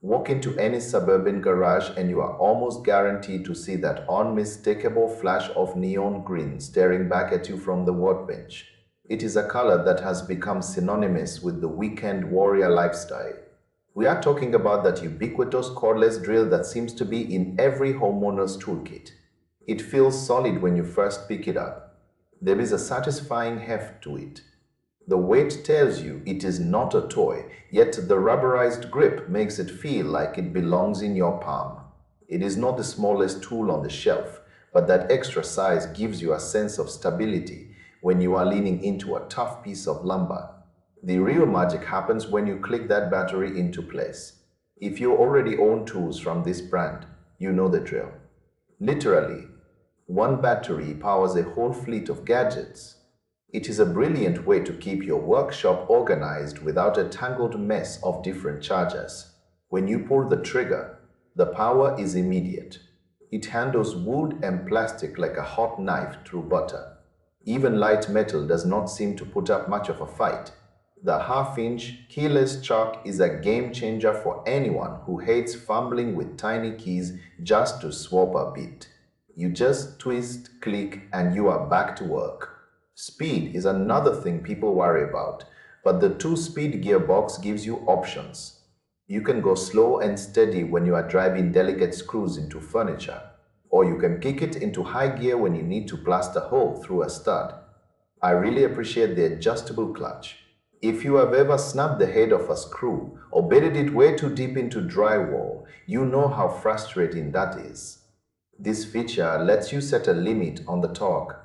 Walk into any suburban garage and you are almost guaranteed to see that unmistakable flash of neon green staring back at you from the workbench. It is a color that has become synonymous with the weekend warrior lifestyle. We are talking about that ubiquitous cordless drill that seems to be in every homeowner's toolkit. It feels solid when you first pick it up. There is a satisfying heft to it. The weight tells you it is not a toy, yet the rubberized grip makes it feel like it belongs in your palm. It is not the smallest tool on the shelf, but that extra size gives you a sense of stability when you are leaning into a tough piece of lumber. The real magic happens when you click that battery into place. If you already own tools from this brand, you know the drill. Literally, one battery powers a whole fleet of gadgets. It is a brilliant way to keep your workshop organized without a tangled mess of different chargers. When you pull the trigger, the power is immediate. It handles wood and plastic like a hot knife through butter. Even light metal does not seem to put up much of a fight. The half-inch keyless chuck is a game changer for anyone who hates fumbling with tiny keys just to swap a bit. You just twist, click, and you are back to work. Speed is another thing people worry about, but the two-speed gearbox gives you options. You can go slow and steady when you are driving delicate screws into furniture, or you can kick it into high gear when you need to blast a hole through a stud. I really appreciate the adjustable clutch. If you have ever snapped the head of a screw or buried it way too deep into drywall, you know how frustrating that is. This feature lets you set a limit on the torque.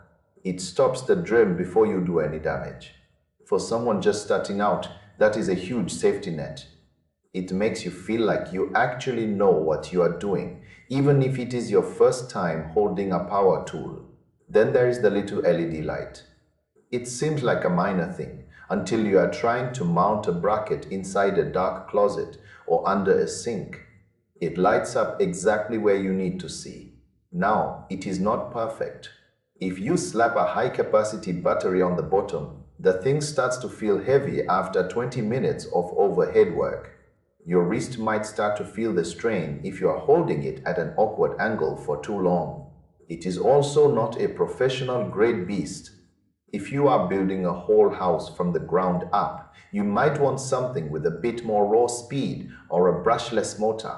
It stops the drill before you do any damage. For someone just starting out, that is a huge safety net. It makes you feel like you actually know what you are doing, even if it is your first time holding a power tool. Then there is the little LED light. It seems like a minor thing until you are trying to mount a bracket inside a dark closet or under a sink. It lights up exactly where you need to see. Now, it is not perfect. If you slap a high-capacity battery on the bottom, the thing starts to feel heavy after 20 minutes of overhead work. Your wrist might start to feel the strain if you are holding it at an awkward angle for too long. It is also not a professional-grade beast. If you are building a whole house from the ground up, you might want something with a bit more raw speed or a brushless motor.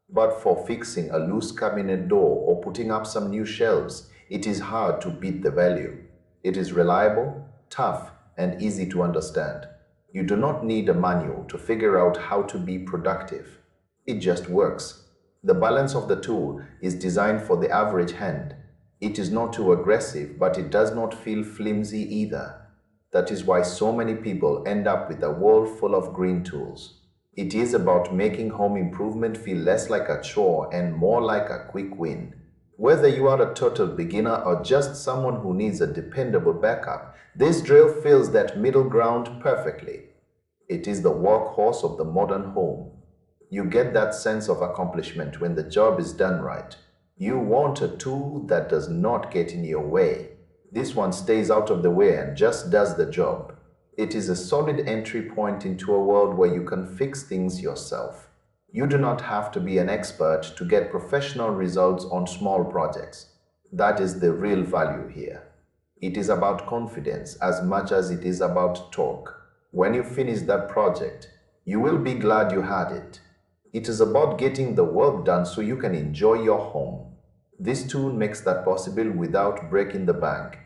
But for fixing a loose cabinet door or putting up some new shelves, it is hard to beat the value. It is reliable, tough, and easy to understand. You do not need a manual to figure out how to be productive. It just works. The balance of the tool is designed for the average hand. It is not too aggressive, but it does not feel flimsy either. That is why so many people end up with a world full of green tools. It is about making home improvement feel less like a chore and more like a quick win. Whether you are a total beginner or just someone who needs a dependable backup, this drill fills that middle ground perfectly. It is the workhorse of the modern home. You get that sense of accomplishment when the job is done right. You want a tool that does not get in your way. This one stays out of the way and just does the job. It is a solid entry point into a world where you can fix things yourself. You do not have to be an expert to get professional results on small projects. That is the real value here. It is about confidence as much as it is about torque. When you finish that project, you will be glad you had it. It is about getting the work done so you can enjoy your home. This tool makes that possible without breaking the bank.